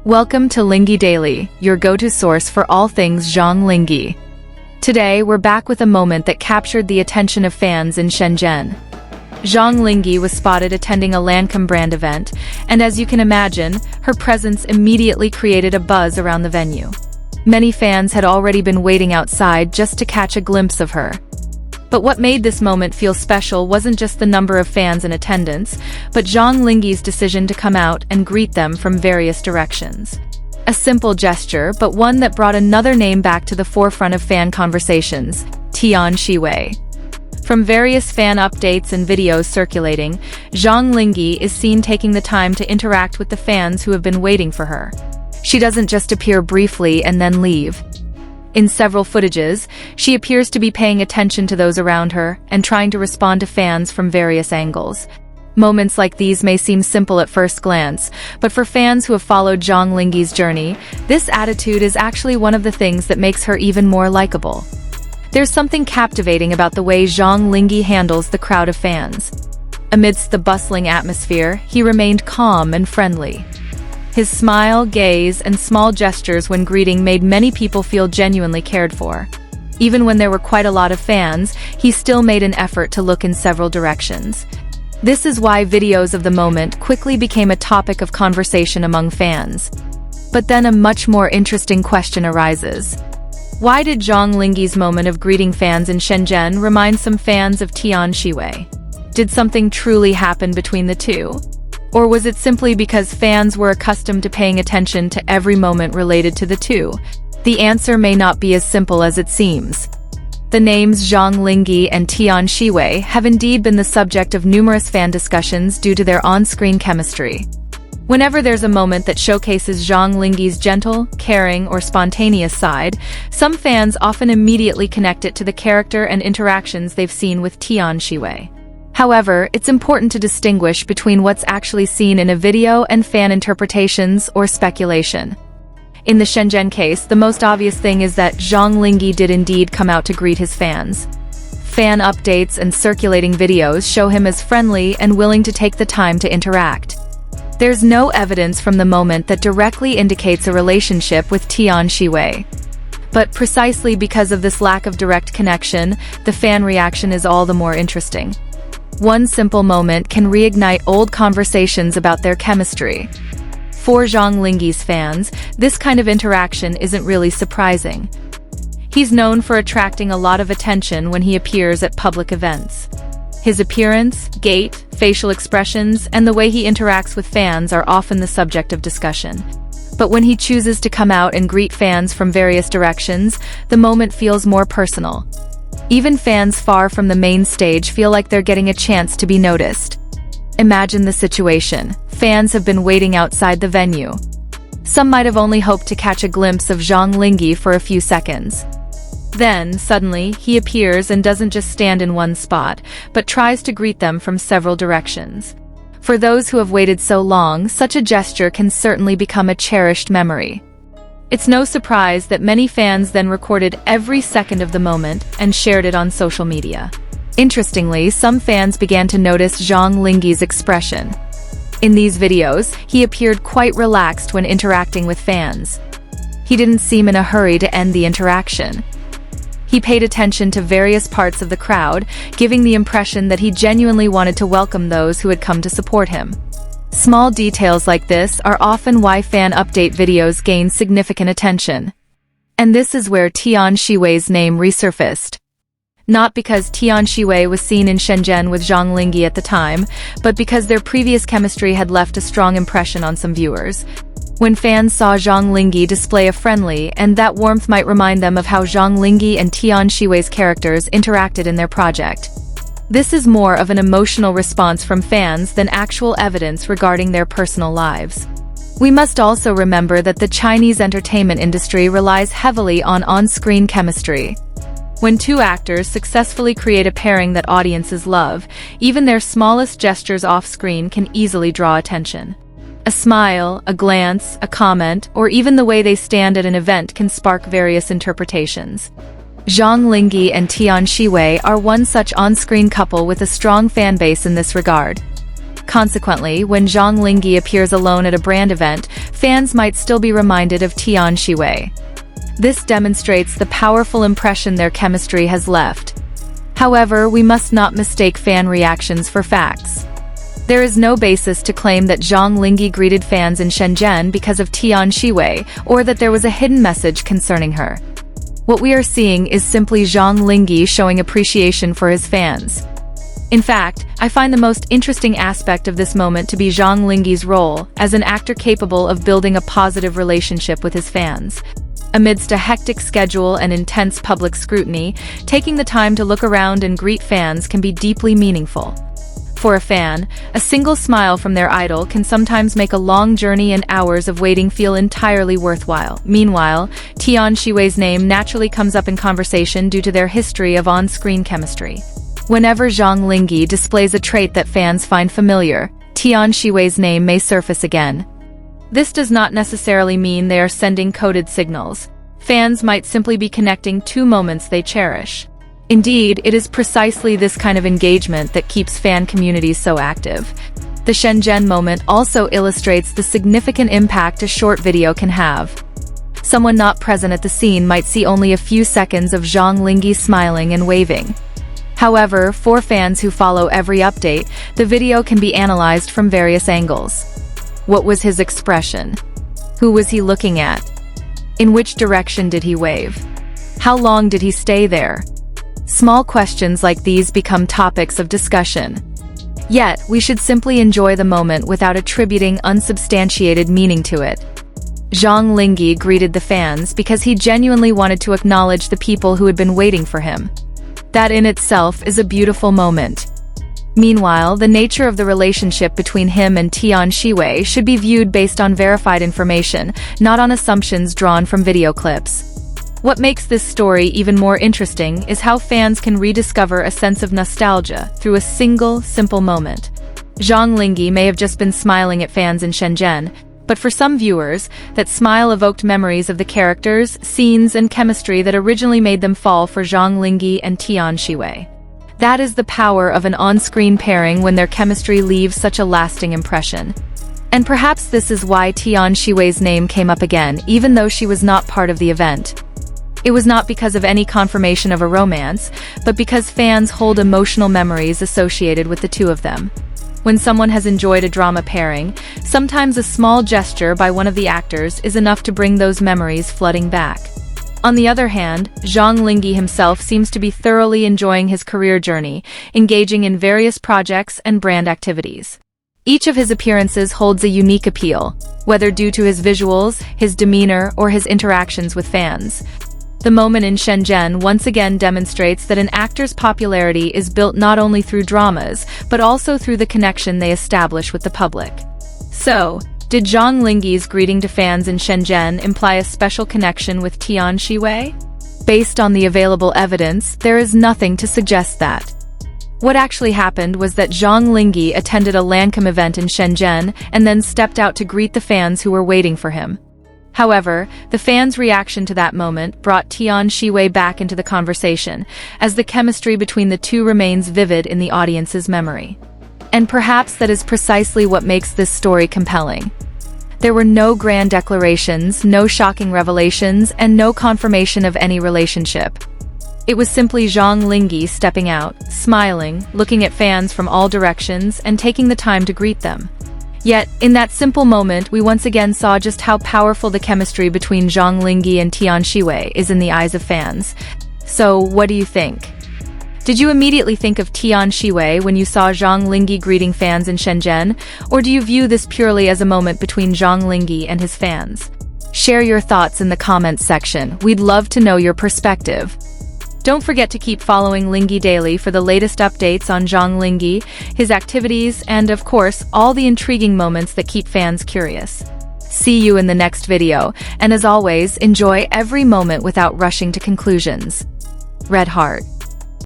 Welcome to Linghe Daily, your go-to source for all things Zhang Linghe. Today, we're back with a moment that captured the attention of fans in Shenzhen. Zhang Linghe was spotted attending a Lancôme brand event, and as you can imagine, her presence immediately created a buzz around the venue. Many fans had already been waiting outside just to catch a glimpse of her. But what made this moment feel special wasn't just the number of fans in attendance, but Zhang Linghe's decision to come out and greet them from various directions. A simple gesture, but one that brought another name back to the forefront of fan conversations, Tian Xiwei. From various fan updates and videos circulating, Zhang Linghe is seen taking the time to interact with the fans who have been waiting for her. She doesn't just appear briefly and then leave. In several footages, she appears to be paying attention to those around her and trying to respond to fans from various angles. Moments like these may seem simple at first glance, but for fans who have followed Zhang Linghe's journey, this attitude is actually one of the things that makes her even more likable. There's something captivating about the way Zhang Linghe handles the crowd of fans. Amidst the bustling atmosphere, he remained calm and friendly. His smile, gaze, and small gestures when greeting made many people feel genuinely cared for. Even when there were quite a lot of fans, he still made an effort to look in several directions. This is why videos of the moment quickly became a topic of conversation among fans. But then a much more interesting question arises. Why did Zhang Linghe's moment of greeting fans in Shenzhen remind some fans of Tian Xiwei? Did something truly happen between the two? Or was it simply because fans were accustomed to paying attention to every moment related to the two? The answer may not be as simple as it seems. The names Zhang Linghe and Tian Xiwei have indeed been the subject of numerous fan discussions due to their on-screen chemistry. Whenever there's a moment that showcases Zhang Linghe's gentle, caring, or spontaneous side, some fans often immediately connect it to the character and interactions they've seen with Tian Xiwei. However, it's important to distinguish between what's actually seen in a video and fan interpretations or speculation. In the Shenzhen case, the most obvious thing is that Zhang Linghe did indeed come out to greet his fans. Fan updates and circulating videos show him as friendly and willing to take the time to interact. There's no evidence from the moment that directly indicates a relationship with Tian Xiwei. But precisely because of this lack of direct connection, the fan reaction is all the more interesting. One simple moment can reignite old conversations about their chemistry. For Zhang Linghe's fans, this kind of interaction isn't really surprising. He's known for attracting a lot of attention when he appears at public events. His appearance, gait, facial expressions, and the way he interacts with fans are often the subject of discussion. But when he chooses to come out and greet fans from various directions, the moment feels more personal. Even fans far from the main stage feel like they're getting a chance to be noticed. Imagine the situation. Fans have been waiting outside the venue. Some might have only hoped to catch a glimpse of Zhang Linghe for a few seconds. Then, suddenly, he appears and doesn't just stand in one spot, but tries to greet them from several directions. For those who have waited so long, such a gesture can certainly become a cherished memory. It's no surprise that many fans then recorded every second of the moment and shared it on social media. Interestingly, some fans began to notice Zhang Linghe's expression. In these videos, he appeared quite relaxed when interacting with fans. He didn't seem in a hurry to end the interaction. He paid attention to various parts of the crowd, giving the impression that he genuinely wanted to welcome those who had come to support him. Small details like this are often why fan update videos gain significant attention. And this is where Tian Xiwei's name resurfaced. Not because Tian Xiwei was seen in Shenzhen with Zhang Linghe at the time, but because their previous chemistry had left a strong impression on some viewers. When fans saw Zhang Linghe display a friendly, and that warmth might remind them of how Zhang Linghe and Tian Xiwei's characters interacted in their project. This is more of an emotional response from fans than actual evidence regarding their personal lives. We must also remember that the Chinese entertainment industry relies heavily on on-screen chemistry. When two actors successfully create a pairing that audiences love, even their smallest gestures off-screen can easily draw attention. A smile, a glance, a comment, or even the way they stand at an event can spark various interpretations. Zhang Linghe and Tian Xiwei are one such on-screen couple with a strong fan base in this regard. Consequently, when Zhang Linghe appears alone at a brand event, fans might still be reminded of Tian Xiwei. This demonstrates the powerful impression their chemistry has left. However, we must not mistake fan reactions for facts. There is no basis to claim that Zhang Linghe greeted fans in Shenzhen because of Tian Xiwei, or that there was a hidden message concerning her. What we are seeing is simply Zhang Linghe showing appreciation for his fans. In fact, I find the most interesting aspect of this moment to be Zhang Linghe's role as an actor capable of building a positive relationship with his fans. Amidst a hectic schedule and intense public scrutiny, taking the time to look around and greet fans can be deeply meaningful. For a fan, a single smile from their idol can sometimes make a long journey and hours of waiting feel entirely worthwhile. Meanwhile, Tian Xiwei's name naturally comes up in conversation due to their history of on-screen chemistry. Whenever Zhang Linghe displays a trait that fans find familiar, Tian Xiwei's name may surface again. This does not necessarily mean they are sending coded signals. Fans might simply be connecting two moments they cherish. Indeed, it is precisely this kind of engagement that keeps fan communities so active. The Shenzhen moment also illustrates the significant impact a short video can have. Someone not present at the scene might see only a few seconds of Zhang Linghe smiling and waving. However, for fans who follow every update, the video can be analyzed from various angles. What was his expression? Who was he looking at? In which direction did he wave? How long did he stay there? Small questions like these become topics of discussion. Yet, we should simply enjoy the moment without attributing unsubstantiated meaning to it. Zhang Linghe greeted the fans because he genuinely wanted to acknowledge the people who had been waiting for him. That in itself is a beautiful moment. Meanwhile, the nature of the relationship between him and Tian Xiwei should be viewed based on verified information, not on assumptions drawn from video clips. What makes this story even more interesting is how fans can rediscover a sense of nostalgia through a single, simple moment. Zhang Linghe may have just been smiling at fans in Shenzhen, but for some viewers, that smile evoked memories of the characters, scenes, and chemistry that originally made them fall for Zhang Linghe and Tian Xiwei. That is the power of an on-screen pairing when their chemistry leaves such a lasting impression. And perhaps this is why Tian Xiwei's name came up again, even though she was not part of the event. It was not because of any confirmation of a romance, but because fans hold emotional memories associated with the two of them. When someone has enjoyed a drama pairing, sometimes a small gesture by one of the actors is enough to bring those memories flooding back. On the other hand, Zhang Linghe himself seems to be thoroughly enjoying his career journey, engaging in various projects and brand activities. Each of his appearances holds a unique appeal, whether due to his visuals, his demeanor, or his interactions with fans. The moment in Shenzhen once again demonstrates that an actor's popularity is built not only through dramas, but also through the connection they establish with the public. So, did Zhang Linghe's greeting to fans in Shenzhen imply a special connection with Tian Xiwei? Based on the available evidence, there is nothing to suggest that. What actually happened was that Zhang Linghe attended a Lancôme event in Shenzhen and then stepped out to greet the fans who were waiting for him. However, the fans' reaction to that moment brought Tian Xiwei back into the conversation, as the chemistry between the two remains vivid in the audience's memory. And perhaps that is precisely what makes this story compelling. There were no grand declarations, no shocking revelations, and no confirmation of any relationship. It was simply Zhang Linghe stepping out, smiling, looking at fans from all directions, and taking the time to greet them. Yet, in that simple moment, we once again saw just how powerful the chemistry between Zhang Linghe and Tian Xiwei is in the eyes of fans. So, what do you think? Did you immediately think of Tian Xiwei when you saw Zhang Linghe greeting fans in Shenzhen, or do you view this purely as a moment between Zhang Linghe and his fans? Share your thoughts in the comments section. We'd love to know your perspective. Don't forget to keep following Linghe Daily for the latest updates on Zhang Linghe, his activities, and of course, all the intriguing moments that keep fans curious. See you in the next video, and as always, enjoy every moment without rushing to conclusions. Red Heart.